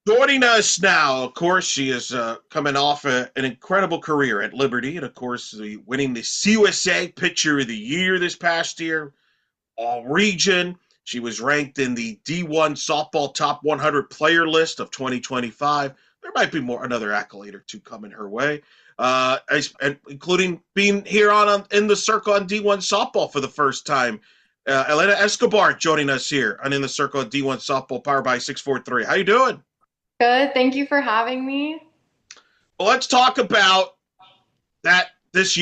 Joining us now, of course, she is coming off an incredible career at Liberty, and of course, winning the CUSA Pitcher of the Year this past year, all region. She was ranked in the D1 Softball Top 100 Player List of 2025. There might be another accolade or two coming her way, including being here on in the circle on D1 Softball for the first time. Elena Escobar joining us here on In the Circle on D1 Softball, powered by 643. How you doing? Good. Thank you for having me. Well, let's talk about that this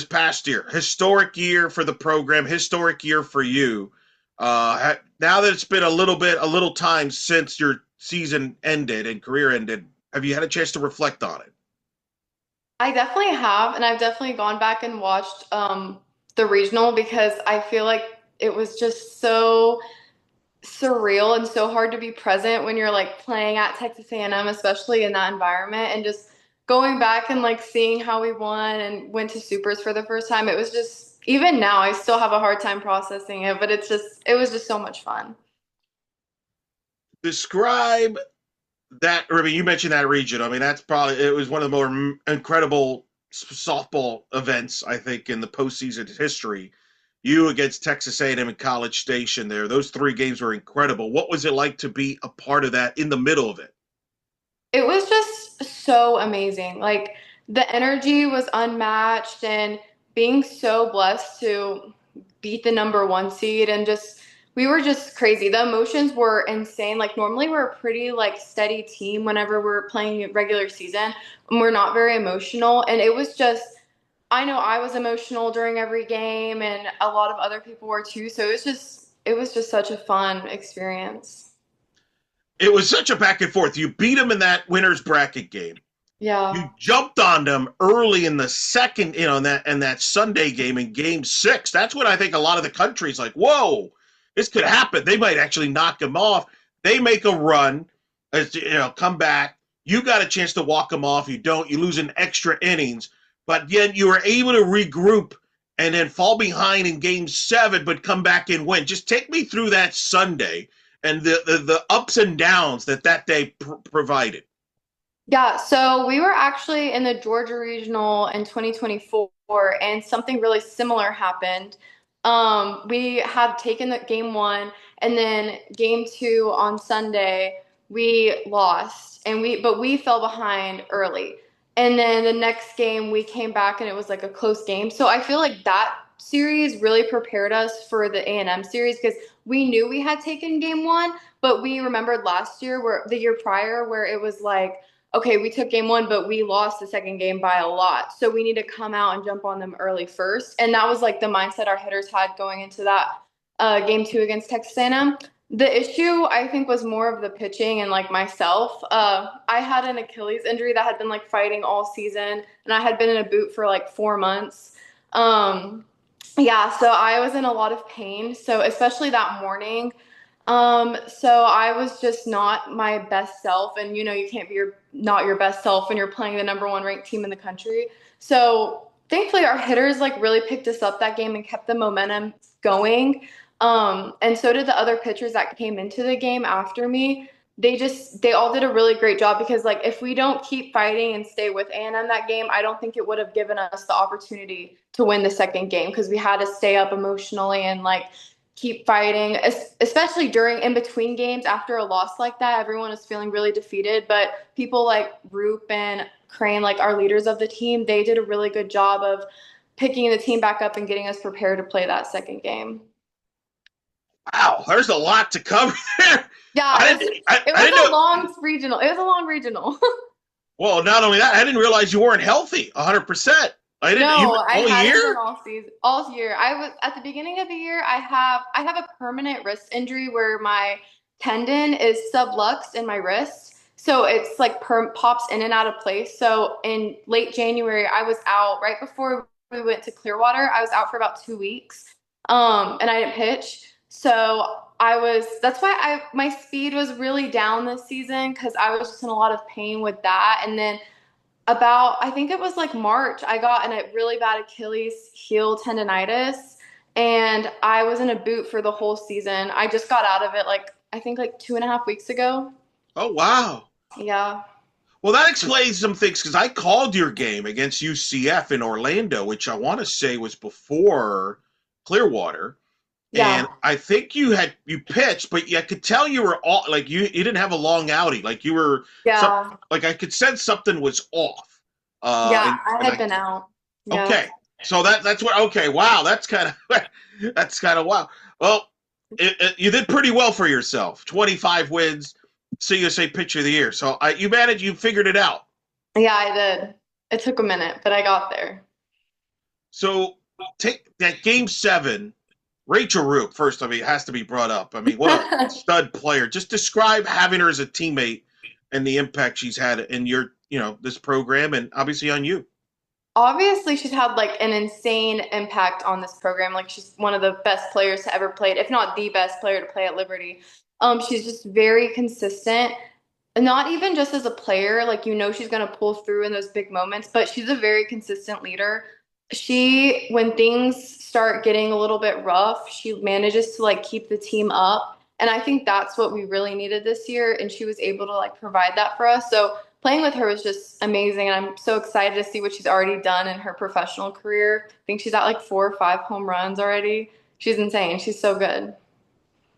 past year, historic year for the program, historic year for you. Now that it's been a little time since your season ended and career ended, have you had a chance to reflect on it? I definitely have, and I've definitely gone back and watched the regional because I feel like it was just so surreal and so hard to be present when you're like playing at Texas A&M, especially in that environment, and just going back and like seeing how we won and went to supers for the first time. It was just even now I still have a hard time processing it, but it was just so much fun. Describe that. I mean, you mentioned that region. I mean, it was one of the more incredible softball events I think in the postseason history. You against Texas A&M and College Station there. Those three games were incredible. What was it like to be a part of that in the middle of it? It was just so amazing. Like the energy was unmatched and being so blessed to beat the number one seed and just we were just crazy. The emotions were insane. Like normally we're a pretty like steady team whenever we're playing regular season and we're not very emotional. And it was just I know I was emotional during every game and a lot of other people were too. So it was just such a fun experience. It was such a back and forth. You beat them in that winners bracket game. Yeah. You jumped on them early in the second, in that Sunday game in Game 6. That's when I think a lot of the country's like, "Whoa, this could happen. They might actually knock them off." They make a run, come back. You got a chance to walk them off. You don't. You lose in extra innings, but yet you were able to regroup and then fall behind in Game 7, but come back and win. Just take me through that Sunday and the ups and downs that day provided. Yeah, so we were actually in the Georgia Regional in 2024, and something really similar happened. We had taken the game one, and then game two on Sunday, we lost, and but we fell behind early. And then the next game, we came back, and it was like a close game. So I feel like that series really prepared us for the A&M series because we knew we had taken game one, but we remembered last year, where the year prior, where it was like okay, we took game one, but we lost the second game by a lot. So we need to come out and jump on them early first. And that was like the mindset our hitters had going into that game two against Texas A&M. The issue I think was more of the pitching and like myself. I had an Achilles injury that had been like fighting all season, and I had been in a boot for like 4 months. Um, yeah, so I was in a lot of pain. So especially that morning, so I was just not my best self, and you know you can't be not your best self when you're playing the number one ranked team in the country. So thankfully our hitters like really picked us up that game and kept the momentum going. And so did the other pitchers that came into the game after me. They all did a really great job because like if we don't keep fighting and stay with A&M that game, I don't think it would have given us the opportunity to win the second game because we had to stay up emotionally and like keep fighting, especially during in between games after a loss like that. Everyone is feeling really defeated, but people like Roop and Crane, like our leaders of the team, they did a really good job of picking the team back up and getting us prepared to play that second game. Wow, there's a lot to cover there. Yeah, I didn't. it I was didn't know. a long regional. It was a long regional. Well, not only that, I didn't realize you weren't healthy 100%. I didn't. You No, I all hadn't been year? all season, all year. I was at the beginning of the year. I have a permanent wrist injury where my tendon is subluxed in my wrist, so it's like pops in and out of place. So in late January, I was out right before we went to Clearwater. I was out for about 2 weeks, and I didn't pitch. So I was. That's why I my speed was really down this season because I was just in a lot of pain with that, and then about I think it was like March, I got in a really bad Achilles heel tendonitis and I was in a boot for the whole season. I just got out of it like I think like 2.5 weeks ago. Oh wow. Yeah. Well, that explains some things because I called your game against UCF in Orlando, which I want to say was before Clearwater, and Yeah. I think you pitched, but I could tell you were all like you didn't have a long outing, like you were some Yeah. like I could sense something was off. Yeah. And I and had I been out. Yeah. okay, so that's what okay, wow, that's kind of that's kind of wow. Well, you did pretty well for yourself. 25 wins, CUSA Pitcher of the Year. So you figured it out. Yeah, I did. It took a minute, but I got there. So take that game 7. Rachel Roop, first, I mean, has to be brought up. I mean, what a stud player. Just describe having her as a teammate and the impact she's had in this program and obviously on you. Obviously, she's had like an insane impact on this program. Like she's one of the best players to ever play it, if not the best player to play at Liberty. She's just very consistent. Not even just as a player, like she's gonna pull through in those big moments, but she's a very consistent leader. When things start getting a little bit rough, she manages to like keep the team up. And I think that's what we really needed this year. And she was able to like provide that for us. So playing with her was just amazing. And I'm so excited to see what she's already done in her professional career. I think she's at like 4 or 5 home runs already. She's insane. She's so good.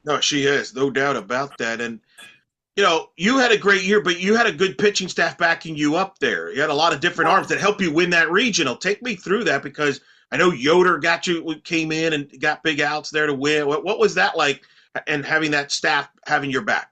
No, she is, no doubt about that. And you had a great year, but you had a good pitching staff backing you up there. You had a lot of different arms Yeah. that helped you win that regional. Take me through that because I know Yoder came in and got big outs there to win. What was that like? And having that staff having your back.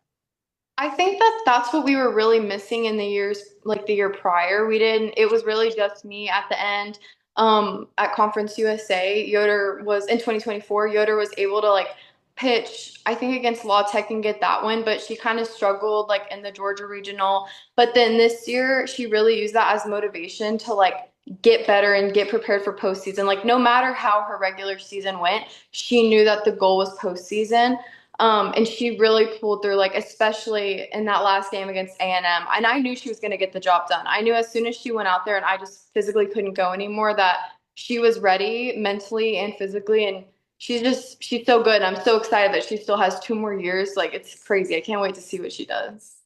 I think that's what we were really missing in the years like the year prior. We didn't it was really just me at the end. At Conference USA, Yoder was in 2024, Yoder was able to like pitch, I think against La Tech and get that one, but she kind of struggled like in the Georgia regional. But then this year she really used that as motivation to like get better and get prepared for postseason. Like no matter how her regular season went, she knew that the goal was postseason. And she really pulled through, like especially in that last game against A&M. And I knew she was going to get the job done. I knew as soon as she went out there and I just physically couldn't go anymore that she was ready mentally and physically. And she's so good. I'm so excited that she still has 2 more years. Like it's crazy. I can't wait to see what she does.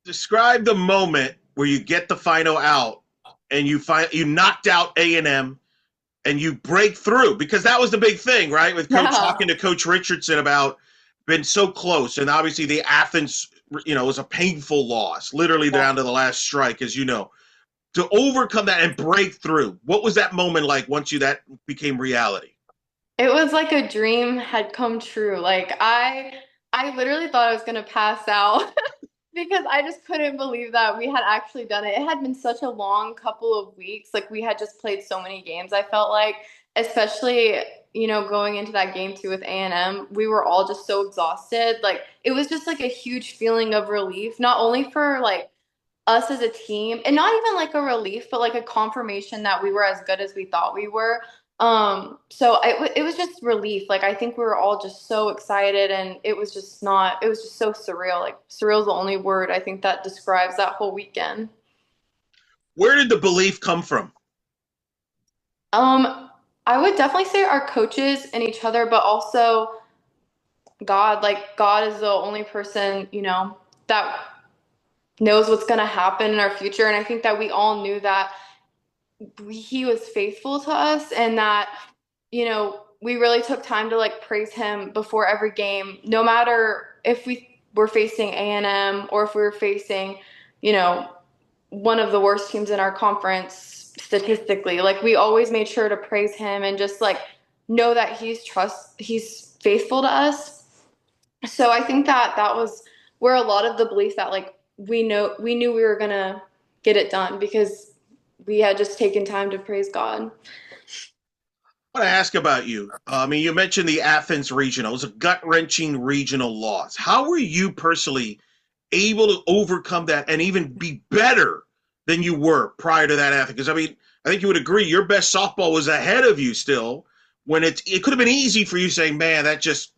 Describe the moment where you get the final out and you knocked out A&M and you break through because that was the big thing, right? With coach Yeah. talking to Coach Richardson about been so close, and obviously the Athens, was a painful loss, literally Yeah. down to the last strike, as you know. To overcome that and break through, what was that moment like once that became reality? It was like a dream had come true. I literally thought I was gonna pass out. Because I just couldn't believe that we had actually done it. It had been such a long couple of weeks. Like we had just played so many games, I felt like, especially, going into that game too with A&M, we were all just so exhausted. Like it was just like a huge feeling of relief, not only for like us as a team and not even like a relief but like a confirmation that we were as good as we thought we were. So it was just relief. Like I think we were all just so excited and it was just so surreal. Like surreal is the only word I think that describes that whole weekend. Where did the belief come from? um I would definitely say our coaches and each other, but also God. Like God is the only person that knows what's going to happen in our future, and I think that we all knew that he was faithful to us and that we really took time to like praise him before every game, no matter if we were facing A&M or if we were facing you know one of the worst teams in our conference statistically. Like we always made sure to praise him and just like know that he's faithful to us. So I think that that was where a lot of the belief that like we knew we were gonna get it done because we had just taken time to praise God. I want to ask about you. I mean, you mentioned the Athens regional. It was a gut wrenching regional loss. How were you personally able to overcome that and even be better than you were prior to that Athens? Because I mean, I think you would agree your best softball was ahead of you still. When it could have been easy for you saying, "Man, that just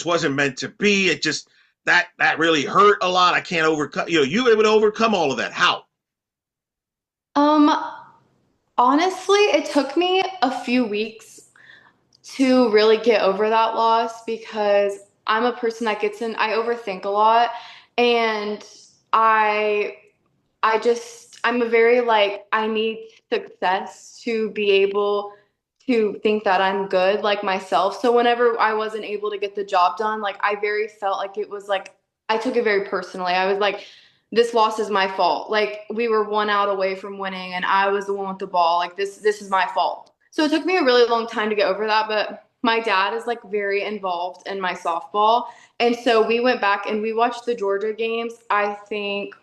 wasn't meant to be." It just that really hurt a lot. I can't overcome. You were able to overcome all of that. How? Um, Honestly, it took me a few weeks to really get over that loss because I'm a person that gets in, I overthink a lot. And I I'm a very like I need success to be able to think that I'm good like myself. So whenever I wasn't able to get the job done, like I very felt like it was like I took it very personally. I was like, this loss is my fault. Like we were 1 out away from winning and I was the one with the ball. Like this is my fault. So it took me a really long time to get over that, but my dad is like very involved in my softball. And so we went back and we watched the Georgia games. I think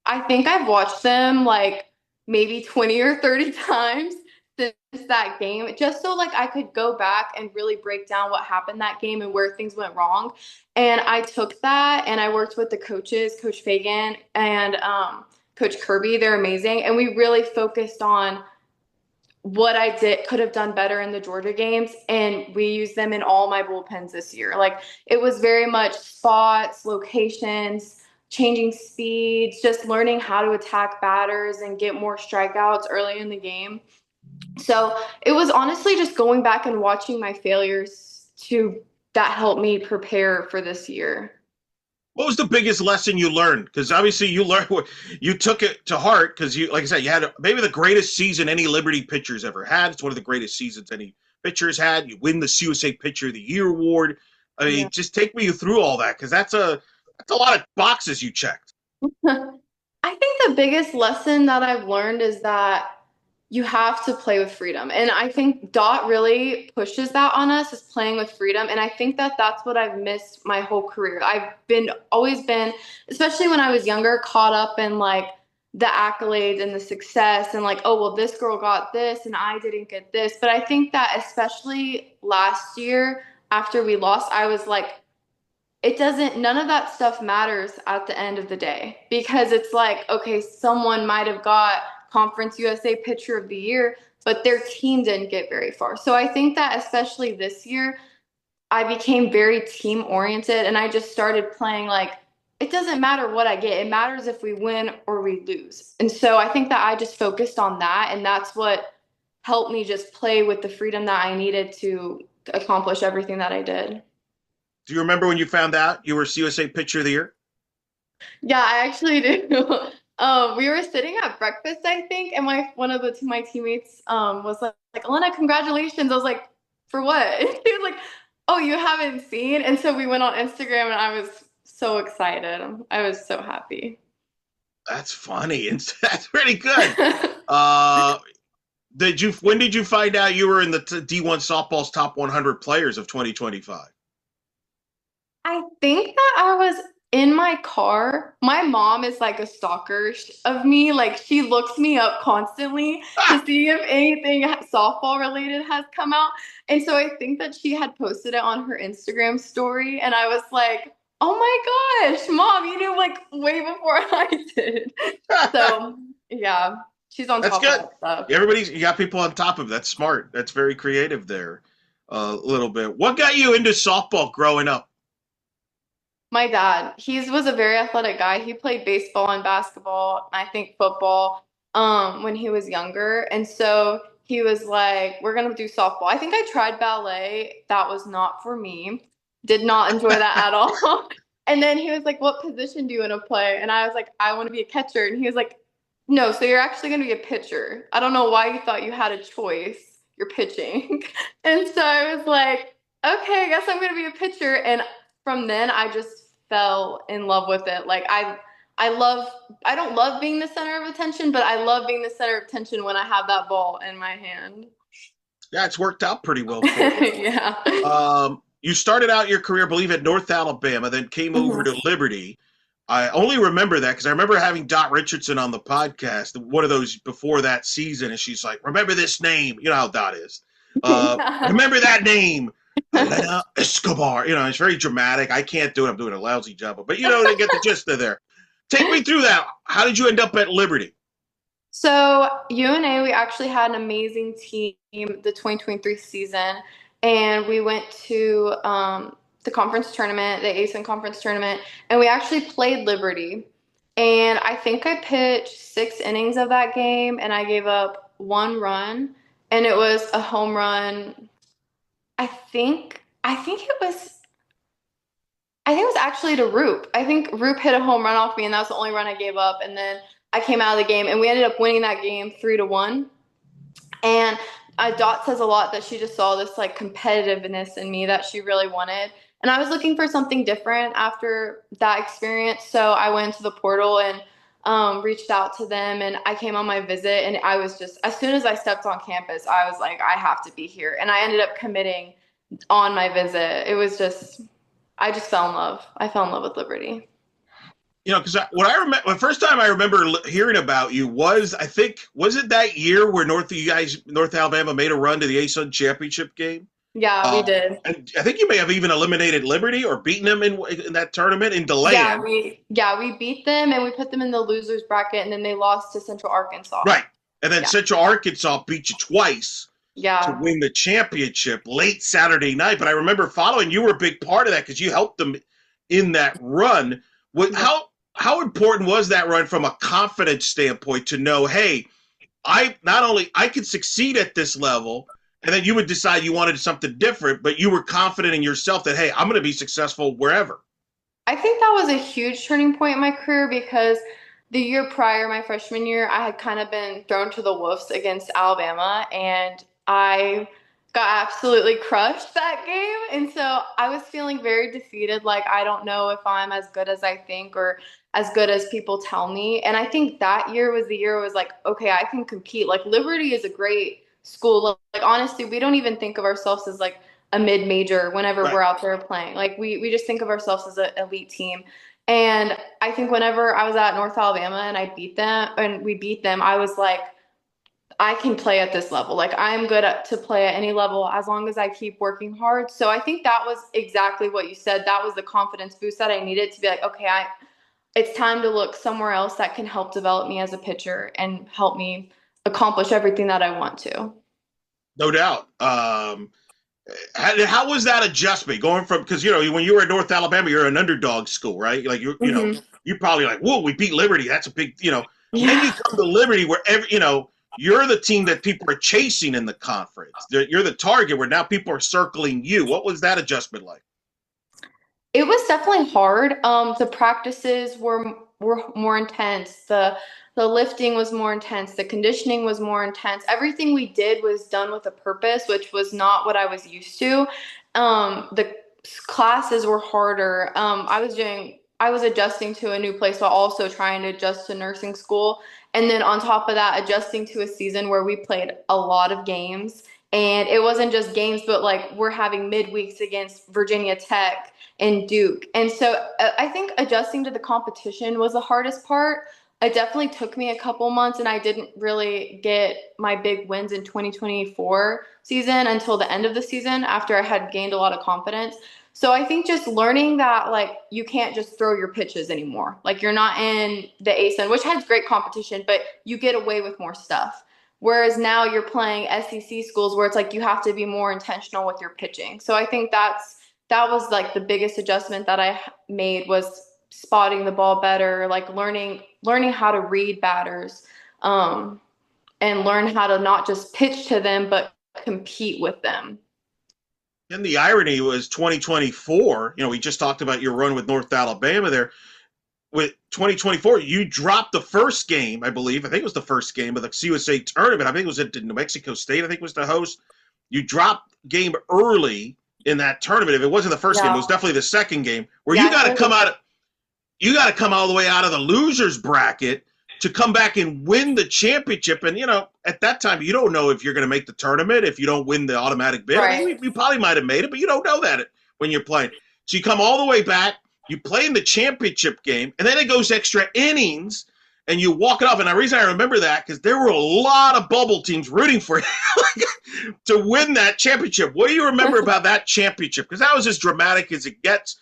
I've watched them like maybe 20 or 30 times since that game, just so like I could go back and really break down what happened that game and where things went wrong. And I took that and I worked with the coaches, Coach Fagan and Coach Kirby. They're amazing. And we really focused on what I did could have done better in the Georgia games, and we used them in all my bullpens this year. Like it was very much spots, locations, changing speeds, just learning how to attack batters and get more strikeouts early in the game. So it was honestly just going back and watching my failures to that helped me prepare for this year. What was the biggest lesson you learned? Because obviously you learned what you took it to heart. Because you, like I said, you had maybe the greatest season any Liberty pitcher's ever had. It's one of the greatest seasons any pitcher's had. You win the CUSA Pitcher of the Year award. I Yeah. mean, just take me through all that because that's a lot of boxes you checked. I think the biggest lesson that I've learned is that you have to play with freedom. And I think Dot really pushes that on us is playing with freedom. And I think that that's what I've missed my whole career. Always been, especially when I was younger, caught up in like the accolades and the success and like, oh, well, this girl got this and I didn't get this. But I think that especially last year after we lost, I was like, it doesn't none of that stuff matters at the end of the day because it's like okay someone might have got conference USA pitcher of the year but their team didn't get very far. So I think that especially this year I became very team oriented and I just started playing like it doesn't matter what I get, it matters if we win or we lose. And so I think that I just focused on that and that's what helped me just play with the freedom that I needed to accomplish everything that I did. Do you remember when you found out you were CUSA Pitcher of the Year? Yeah, I actually do. We were sitting at breakfast, I think, and my teammates was like, Elena, congratulations. I was like, for what? And he was like, oh, you haven't seen? And so we went on Instagram and I was so excited. I was so happy. That's funny and that's pretty good. Uh, did you? When did you find out you were in the D1 softball's top 100 players of 2025? I think that I was in my car. My mom is like a stalker of me. Like she looks me up constantly to see if anything softball related has come out. And so I think that she had posted it on her Instagram story. And I was like, oh my gosh, mom, you knew like way before I did. So yeah, she's on That's top of good. that stuff. You got people on top of it. That's smart. That's very creative there. A little bit. What got you into softball growing up? My dad, he was a very athletic guy. He played baseball and basketball, I think football, when he was younger. And so he was like, we're gonna do softball. I think I tried ballet. That was not for me. Did not enjoy that at all. And then he was like, what position do you want to play? And I was like, I want to be a catcher. And he was like, no, so you're actually gonna be a pitcher. I don't know why you thought you had a choice. You're pitching. And so I was like, okay, I guess I'm gonna be a pitcher. And from then I just fell in love with it. Like I love I don't love being the center of attention, but I love being the center of attention when I have that ball in my hand. Yeah, it's worked out pretty well for you. Yeah. You started out your career, I believe, at North Alabama, then came over to Mhm. Liberty. I only remember that because I remember having Dot Richardson on the podcast, one of those before that season, and she's like, "Remember this name?" You know how Dot is. Yeah. Remember that name, Elena Escobar. You know, it's very dramatic. I can't do it. I'm doing a lousy job, but you know, they get the gist of there. Take me through that. How did you end up at Liberty? So UNA, we actually had an amazing team the 2023 season, and we went to the conference tournament, the ASIN conference tournament, and we actually played Liberty. And I think I pitched 6 innings of that game, and I gave up 1 run, and it was a home run. I think it was. I think it was actually to Roop. I think Roop hit a home run off me, and that was the only run I gave up. And then I came out of the game, and we ended up winning that game 3-1. And Dot says a lot that she just saw this like competitiveness in me that she really wanted. And I was looking for something different after that experience. So I went to the portal and reached out to them, and I came on my visit. And I was just, as soon as I stepped on campus, I was like, I have to be here. And I ended up committing on my visit. It was just, I just fell in love. I fell in love with Liberty. Because what I remember, the first time I remember hearing about you was, I think, was it that year where North Alabama made a run to the ASUN championship game? Yeah, we did. And I think you may have even eliminated Liberty or beaten them in that tournament in Yeah, DeLand. we beat them and we put them in the losers bracket, and then they lost to Central Arkansas. Right. And then Yeah. Central Arkansas beat you twice to Yeah. win the championship late Saturday night. But I remember following, you were a big part of that because you helped them in that run. Yeah. How important was that run from a confidence standpoint to know, hey, I not only I could succeed at this level, and then you would decide you wanted something different, but you were confident in yourself that, hey, I'm going to be successful wherever. I think that was a huge turning point in my career because the year prior, my freshman year, I had kind of been thrown to the wolves against Alabama, and I got absolutely crushed that game. And so I was feeling very defeated, like I don't know if I'm as good as I think or as good as people tell me. And I think that year was the year it was like, okay, I can compete. Like Liberty is a great school. Like honestly, we don't even think of ourselves as like a mid-major whenever Right. we're out there playing. Like we just think of ourselves as an elite team. And I think whenever I was at North Alabama and I beat them and we beat them, I was like, I can play at this level. Like I'm good to play at any level as long as I keep working hard. So I think that was exactly what you said. That was the confidence boost that I needed to be like, okay, it's time to look somewhere else that can help develop me as a pitcher and help me accomplish everything that I want to. No doubt. How was that adjustment going from, because when you were at North Alabama, you're an underdog school, right? Like Hmm. you probably like, whoa, we beat Liberty. That's a big. Then you Yeah. come to Liberty where you're the team that people are chasing in the conference. You're the target where now people are circling you. What was that adjustment like? It was definitely hard. The practices were more intense. The lifting was more intense. The conditioning was more intense. Everything we did was done with a purpose, which was not what I was used to. The classes were harder. I was adjusting to a new place while also trying to adjust to nursing school. And then on top of that, adjusting to a season where we played a lot of games. And it wasn't just games, but like we're having midweeks against Virginia Tech and Duke. And so I think adjusting to the competition was the hardest part. It definitely took me a couple months, and I didn't really get my big wins in 2024 season until the end of the season after I had gained a lot of confidence. So I think just learning that like you can't just throw your pitches anymore. Like you're not in the ASUN, which has great competition, but you get away with more stuff. Whereas now you're playing SEC schools where it's like you have to be more intentional with your pitching. So I think that was like the biggest adjustment that I made was spotting the ball better, like learning how to read batters, um, and learn how to not just pitch to them but compete with them. And the irony was 2024. We just talked about your run with North Alabama there. With 2024, you dropped the first game, I believe. I think it was the first game of the CUSA tournament. I think it was at New Mexico State. I think was the host. You dropped game early in that tournament. If it wasn't the first game, it was Yeah, definitely the second game where yeah, I think it you got to come all the way out of the losers bracket to come back and win the championship. And at that time, you don't know if you're going to make the tournament if you don't win the automatic bid. I mean, right. we probably might have made it, but you don't know that when you're playing. So you come all the way back, you play in the championship game, and then it goes extra innings, and you walk it off. And the reason I remember that because there were a lot of bubble teams rooting for you to win that championship. What do you remember about that championship? Because that was as dramatic as it gets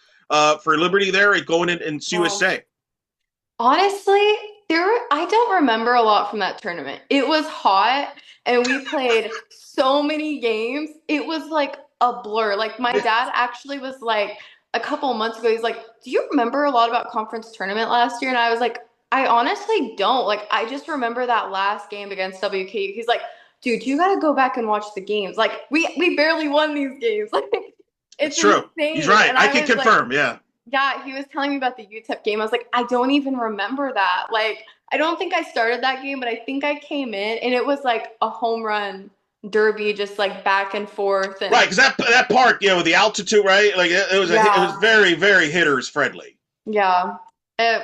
for Liberty there going in Um, CUSA. Honestly, I don't remember a lot from that tournament. It was hot and we played so many games. It was like a blur. Like my dad actually was like a couple months ago, he's like, "Do you remember a lot about conference tournament last year?" And I was like, "I honestly don't. Like I just remember that last game against WKU." He's like, "Dude, you got to go back and watch the games. Like we barely won these games." Like It's it's true. He's insane. right. And I I can was like, confirm. Yeah. Yeah, he was telling me about the UTEP game. I was like, I don't even remember that. Like, I don't think I started that game, but I think I came in and it was like a home run derby, just like back and forth. Right, And because that park, with the altitude, right? Like it was yeah, very very hitters friendly. yeah. Uh,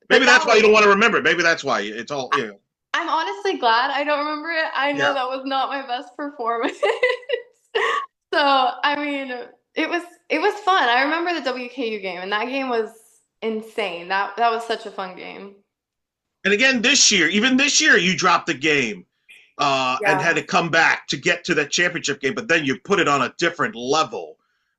but Maybe that that's why you was, don't want to remember it. Maybe that's why it's all. I'm honestly glad I don't remember it. I know Yeah. that was not my best performance. So, I mean, it was fun. I remember the WKU game, and that game was insane. That was such a fun game. And again, even this year, you dropped the game and had Yeah. to come back to get to that championship game, but then you put it on a different level.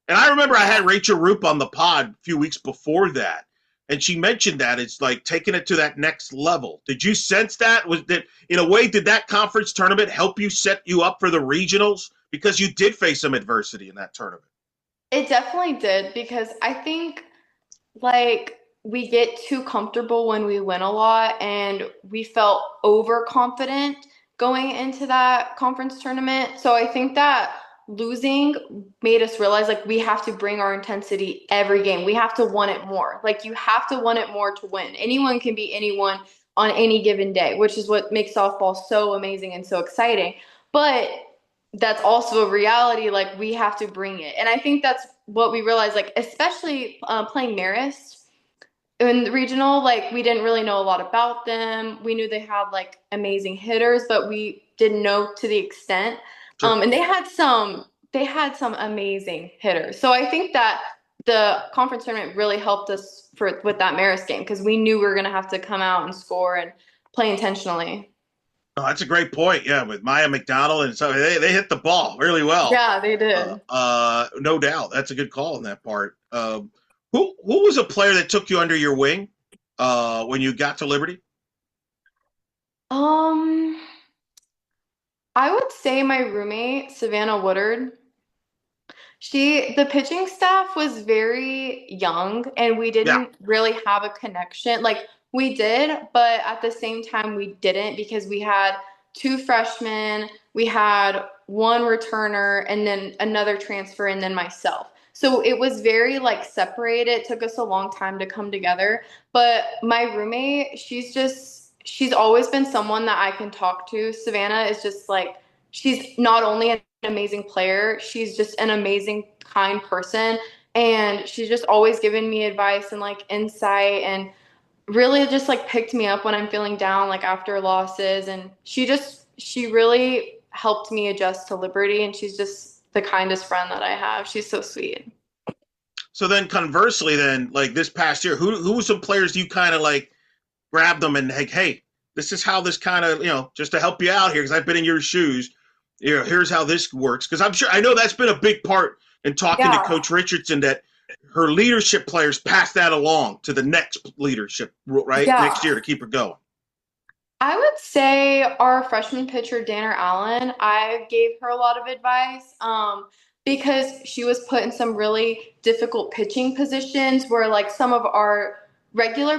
And I remember I had Yeah. Rachel Roop on the pod a few weeks before that, and she mentioned that it's like taking it to that next level. Did you sense that? Was that in a way? Did that conference tournament help you set you up for the regionals because you did face some adversity in that tournament? It definitely did because I think like we get too comfortable when we win a lot and we felt overconfident going into that conference tournament. So I think that losing made us realize like we have to bring our intensity every game. We have to want it more. Like you have to want it more to win. Anyone can be anyone on any given day, which is what makes softball so amazing and so exciting. But that's also a reality. Like we have to bring it. And I think that's what we realized, like, especially playing Marist in the regional, like, we didn't really know a lot about them. We knew they had like amazing hitters, but we didn't know to the extent. Sure. And they had some amazing hitters. So I think that the conference tournament really helped us for with that Marist game because we knew we were going to have to come out and score and play intentionally. Oh, that's a great point. Yeah, with Maya McDonald and so they hit the ball really well. Yeah, they did. No doubt, that's a good call on that part. Who was a player that took you under your wing when you got to Liberty? Um, I would say my roommate, Savannah Woodard. The pitching staff was very young and we Yeah, didn't really have a connection. Like we did, but at the same time we didn't because we had two freshmen, we had one returner and then another transfer and then myself. So it was very like separated. It took us a long time to come together. But my roommate, she's always been someone that I can talk to. Savannah is just like she's not only an amazing player, she's just an amazing, kind person. And she's just always given me advice and like insight and really just like picked me up when I'm feeling down, like after losses. And she really helped me adjust to Liberty. And she's just the kindest friend that I have. She's so sweet. so then conversely, then like this past year, who some players do you kind of like grab them and like, hey, this is how this kind of just to help you out here because I've been in your shoes. Here's how this works because I know that's been a big part in talking to Yeah. Coach Richardson that her leadership players pass that along to the next leadership right next Yeah. year to keep her going. I would say our freshman pitcher, Danner Allen, I gave her a lot of advice because she was put in some really difficult pitching positions where, like, some of our regular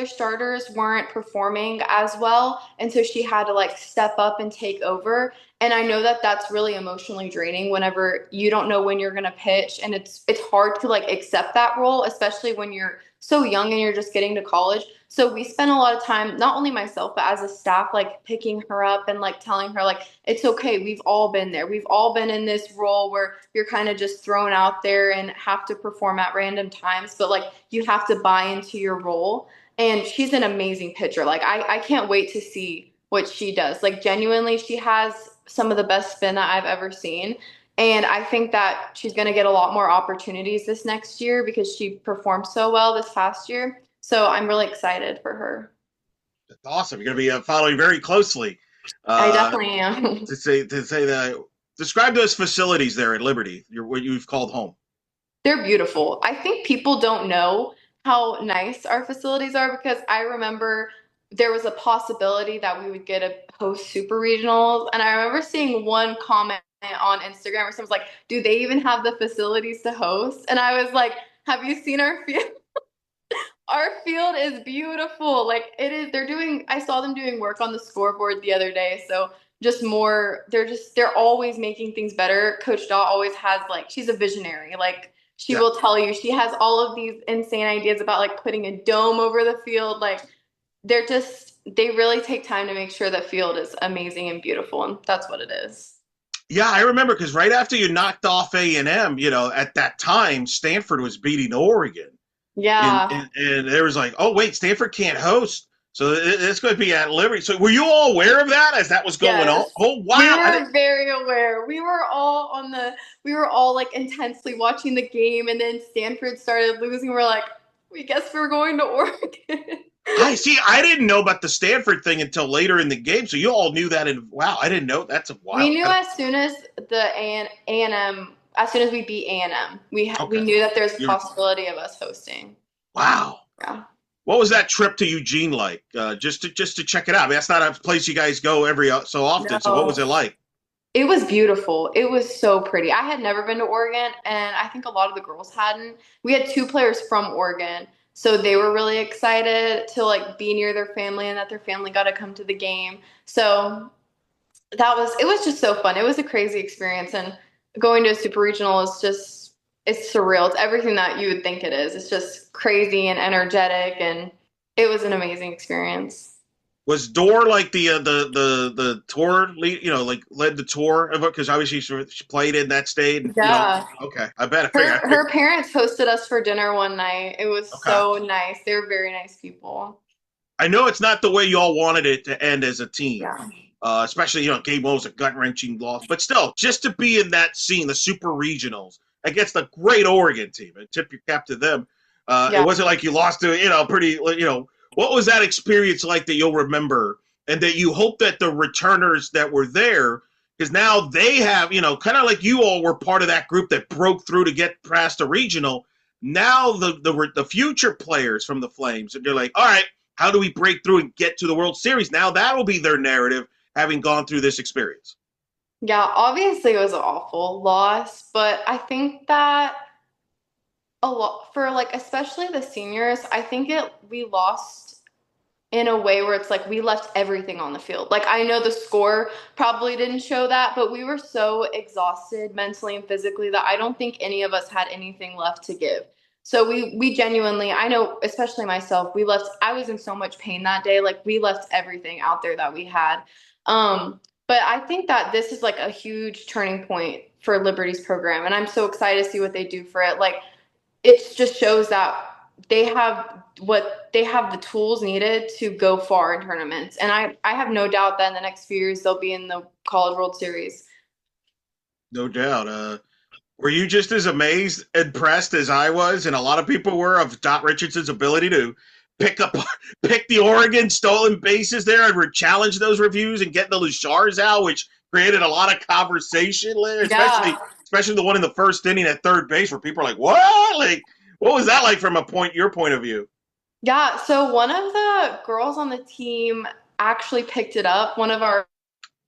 starters weren't performing as well. And so she had to, like, step up and take over. And I know that that's really emotionally draining whenever you don't know when you're going to pitch. And it's hard to, like, accept that role, especially when you're so young and you're just getting to college. So we spent a lot of time, not only myself, but as a staff, like picking her up and like telling her, like, it's okay. We've all been there. We've all been in this role where you're kind of just thrown out there and have to perform at random times, but like you have to buy into your role. And she's an amazing pitcher. Like, I can't wait to see what she does. Like, genuinely, she has some of the best spin that I've ever seen. And I think that she's going to get a lot more opportunities this next year because she performed so well this past year. So I'm really excited for her. That's awesome. You're going to be following very closely I uh, definitely am. to say that. Describe those facilities there at Liberty. What you've called home. They're beautiful. I think people don't know how nice our facilities are because I remember there was a possibility that we would get a host super regionals. And I remember seeing one comment on Instagram where someone's like, do they even have the facilities to host? And I was like, have you seen our field? Our field is beautiful. Like it is, I saw them doing work on the scoreboard the other day. So they're always making things better. Coach Daw always has like, she's a visionary. Like She Yeah. will tell you she has all of these insane ideas about like putting a dome over the field. Like they really take time to make sure the field is amazing and beautiful, and that's what it is. Yeah, I remember because right after you knocked off A&M, at that time Stanford was beating Oregon, and Yeah. and there was like, oh wait, Stanford can't host, so it's going to be at Liberty. So were you all aware of that as that was going on? Yes. Oh We wow, were very aware. We were all like intensely watching the game, and then Stanford started losing. We're like, we guess we're going to Oregon. I see. I didn't know about the Stanford thing until later in the game. So you all knew that, and wow, I didn't know. That's a We wild. knew as soon as A&M, as soon as we beat A&M, we Okay, knew that there's a you're possibility of us hosting. wow. Yeah. What was that trip to Eugene like? Just to check it out. I mean, that's not a place you guys go every so often. So what was No. it like? It was beautiful. It was so pretty. I had never been to Oregon, and I think a lot of the girls hadn't. We had two players from Oregon, so they were really excited to like be near their family and that their family got to come to the game. So it was just so fun. It was a crazy experience, and going to a super regional is just it's surreal. It's everything that you would think it is. It's just crazy and energetic, and it was an amazing experience. Was Dorr like the tour lead? Like led the tour of it because obviously she played in that state. And, Yeah. okay. I bet. I Her figured. parents hosted us for dinner one night. It was Okay. so nice. They were very nice people. I know it's not the way y'all wanted it to end as a team. Yeah. Especially, game one was a gut wrenching loss. But still, just to be in that scene, the super regionals against a great Oregon team, and tip your cap to them. It Yeah. wasn't like you lost to, pretty, what was that experience like that you'll remember? And that you hope that the returners that were there, because now they have, kind of like you all were part of that group that broke through to get past the regional. Now the future players from the Flames, they're like, all right, how do we break through and get to the World Series? Now that'll be their narrative, having gone through this experience. Yeah, obviously it was an awful loss, but I think that a lot for like especially the seniors, I think it we lost in a way where it's like we left everything on the field. Like I know the score probably didn't show that, but we were so exhausted mentally and physically that I don't think any of us had anything left to give. So we genuinely, I know especially myself, we left I was in so much pain that day. Like we left everything out there that we had. But I think that this is like a huge turning point for Liberty's program and I'm so excited to see what they do for it. Like it just shows that they have the tools needed to go far in tournaments. And I have no doubt that in the next few years they'll be in the College World Series. No doubt. Were you just as impressed as I was, and a lot of people were, of Dot Richardson's ability to pick up, pick the Oregon stolen bases there and challenge those reviews and get the Luchars out, which created a lot of conversation there, Yeah. especially the one in the first inning at third base where people are like, "What? Like, what was that like from your point of view?" Yeah, so one of the girls on the team actually picked it up. One of our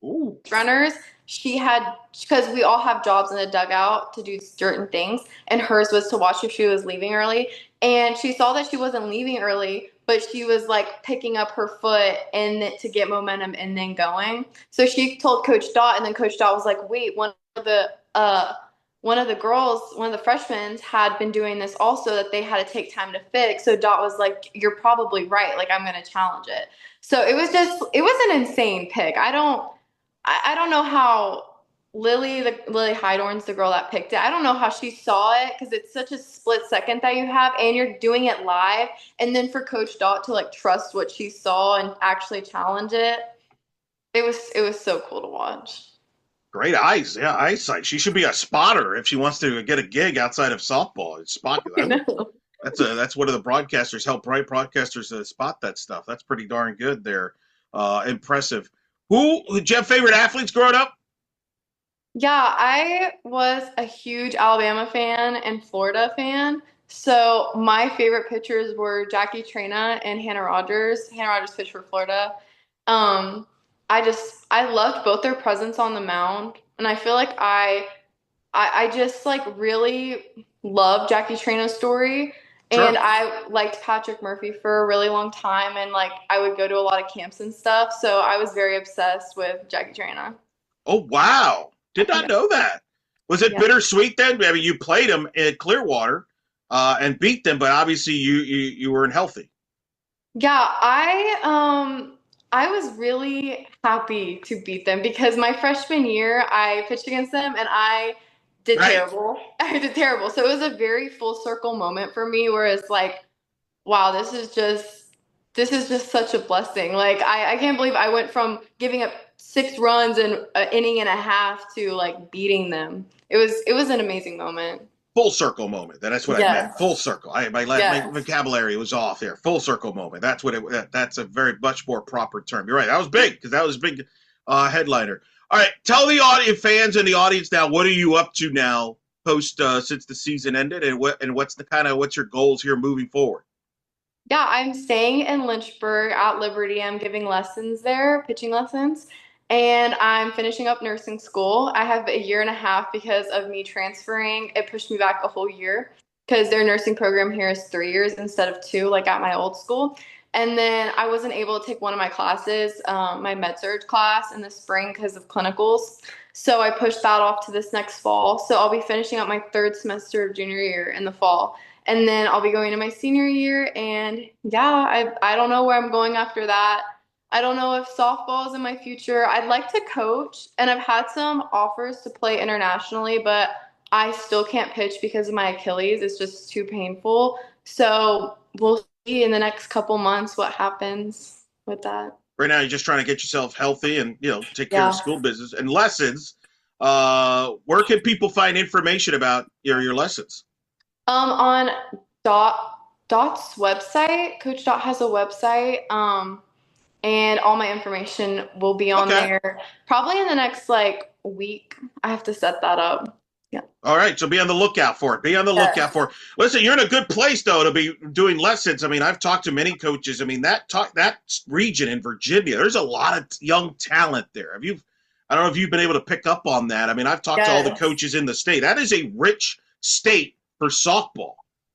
Ooh, runners, she had because we all have jobs in the dugout to do certain things, and hers was to watch if she was leaving early. And she saw that she wasn't leaving early, but she was like picking up her foot and to get momentum and then going. So she told Coach Dot, and then Coach Dot was like, "Wait, one of the girls, one of the freshmen had been doing this also that they had to take time to fix." So Dot was like, "You're probably right. Like I'm going to challenge it." So it was an insane pick. I don't know how Lily Hydorn's the girl that picked it. I don't know how she saw it because it's such a split second that you have, and you're doing it live. And then for Coach Dot to like trust what she saw and actually challenge it, it was so cool to watch. great eyes, yeah, eyesight. She should be a spotter if she wants to get a gig outside of softball. It's spot. You know? That's one of the broadcasters help right broadcasters spot that stuff. That's pretty darn good there. Impressive. Who did you have favorite athletes growing up? Yeah, I was a huge Alabama fan and Florida fan. So my favorite pitchers were Jackie Trina and Hannah Rogers. Hannah Rogers pitched for Florida. Um, I loved both their presence on the mound, and I feel like I just like really loved Jackie Trina's story. And Sure. I liked Patrick Murphy for a really long time, and like I would go to a lot of camps and stuff. So I was very obsessed with Jackie Trina. Oh wow, did not Yeah. know that. Was it Yeah. bittersweet then? I mean, you played them at Clearwater and beat them, but obviously you weren't healthy. Yeah, I was really happy to beat them because my freshman year I pitched against them and I did Right. terrible. I did terrible. So it was a very full circle moment for me where it's like, wow, this is just such a blessing. Like I can't believe I went from giving up 6 runs in an inning and a half to like beating them. It was an amazing moment. Full circle moment. That's what I meant. Full Yes. circle. My Yes. vocabulary was off there. Full circle moment. That's what it. That's a very much more proper term. You're right. That was big because that was a big headliner. All right, tell the audience, fans, and the audience now. What are you up to now, post since the season ended, and what's your goals here moving forward? Yeah, I'm staying in Lynchburg at Liberty. I'm giving lessons there, pitching lessons, and I'm finishing up nursing school. I have a year and a half because of me transferring. It pushed me back a whole year because their nursing program here is 3 years instead of two, like at my old school. And then I wasn't able to take one of my classes, my med surg class in the spring because of clinicals. So I pushed that off to this next fall. So I'll be finishing up my third semester of junior year in the fall, and then I'll be going to my senior year. And yeah, I don't know where I'm going after that. I don't know if softball is in my future. I'd like to coach, and I've had some offers to play internationally, but I still can't pitch because of my Achilles. It's just too painful. So we'll see in the next couple months what happens with that. Right now, you're just trying to get yourself healthy and take care of Yeah. school business and lessons. Where can people find information about your lessons? On Dot's website, Coach Dot has a website. And all my information will be on Okay. there probably in the next like week. I have to set that up. Yeah. All right, so be on the lookout for it. Be on the lookout Yes. for it. Listen, you're in a good place though to be doing lessons. I mean, I've talked to many coaches. I mean, that region in Virginia, there's a lot of young talent there. Have you? I don't know if you've been able to pick up on that. I mean, I've talked to all the Yes. coaches in the state. That is a rich state for softball.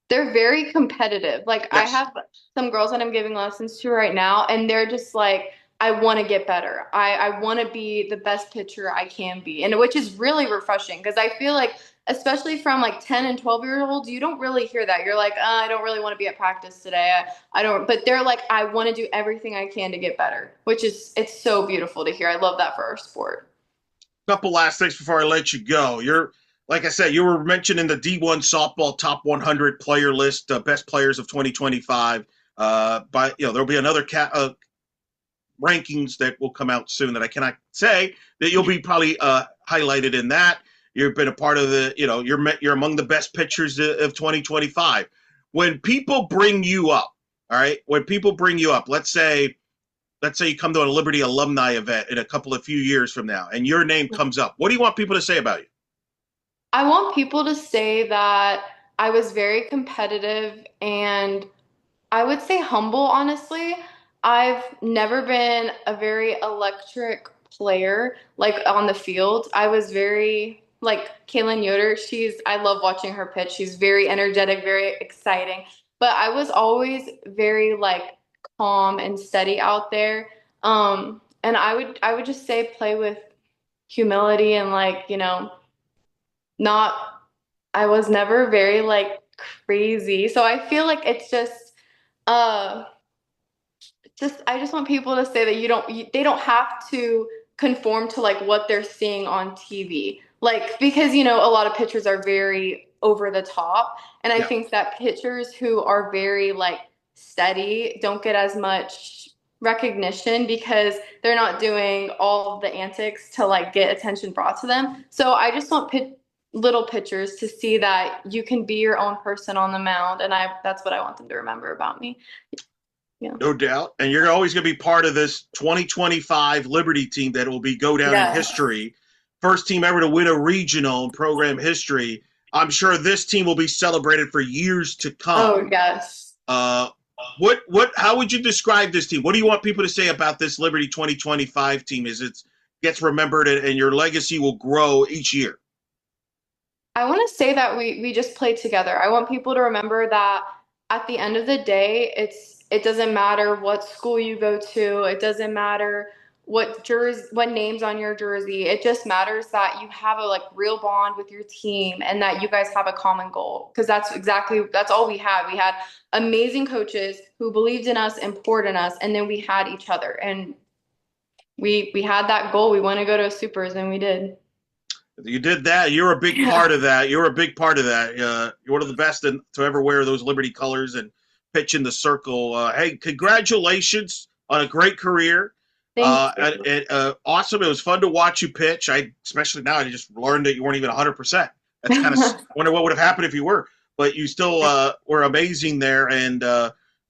They're very competitive. Like I Yes. have some girls that I'm giving lessons to right now, and they're just like, I want to get better. I want to be the best pitcher I can be. And which is really refreshing because I feel like, especially from like 10 and 12-year olds, you don't really hear that. You're like, I don't really want to be at practice today. I don't, but they're like, I want to do everything I can to get better, which is, it's so beautiful to hear. I love that for our sport. Couple last things before I let you go. You're like I said, you were mentioned in the D1 softball top 100 player list, best players of 2025. By there'll be another rankings that will come out soon that I cannot say that you'll be probably highlighted in that. You've been a part of the, you're among the best pitchers of 2025. When people bring you up, all right, when people bring you up, let's say you come to a Liberty alumni event in a couple of few years from now, and your name comes up. What do you want people to say about you? I want people to say that I was very competitive and I would say humble, honestly. I've never been a very electric player, like on the field. I was very, like Kaylin Yoder, I love watching her pitch. She's very energetic, very exciting. But I was always very like calm and steady out there. And I would just say play with humility and like, not, I was never very like crazy. So I feel like it's uh, just I just want people to say that they don't have to conform to like what they're seeing on TV. Like because a lot of pitchers are very over the top, and I Yeah. think that pitchers who are very like steady don't get as much recognition because they're not doing all of the antics to like get attention brought to them. So I just want little pitchers to see that you can be your own person on the mound, and I that's what I want them to remember about me. Yeah. No doubt. And you're always going to be part of this 2025 Liberty team that will go down in Yes. history. First team ever to win a regional in program history. I'm sure this team will be celebrated for years to come. Oh, yes. Uh, how would you describe this team? What do you want people to say about this Liberty 2025 team as it gets remembered and your legacy will grow each year? I want to say that we just play together. I want people to remember that at the end of the day, it doesn't matter what school you go to. It doesn't matter what names on your jersey. It just matters that you have a like real bond with your team and that you guys have a common goal. Because that's all we had. We had amazing coaches who believed in us and poured in us, and then we had each other. And we had that goal. We want to go to supers, and we did. You did that. You're a big part Yeah. of that. You're a big part of that. You're one of the best to ever wear those Liberty colors and pitch in the circle. Hey, congratulations on a great career. Thank you. Awesome. It was fun to watch you pitch. Especially now, I just learned that you weren't even 100%. That's kind of wonder what would have happened if you were, but you still were amazing there, and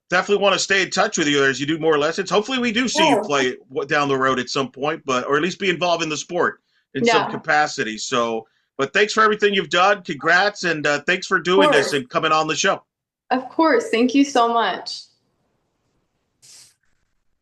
definitely want to stay in touch with you as you do more lessons. Hopefully, we do see you Oh, play down the road at some point, or at least be involved in the sport in some yeah, capacity. So, but thanks for everything you've done. Congrats, and thanks for of doing this course. and coming on the show. Of course. Thank you so much.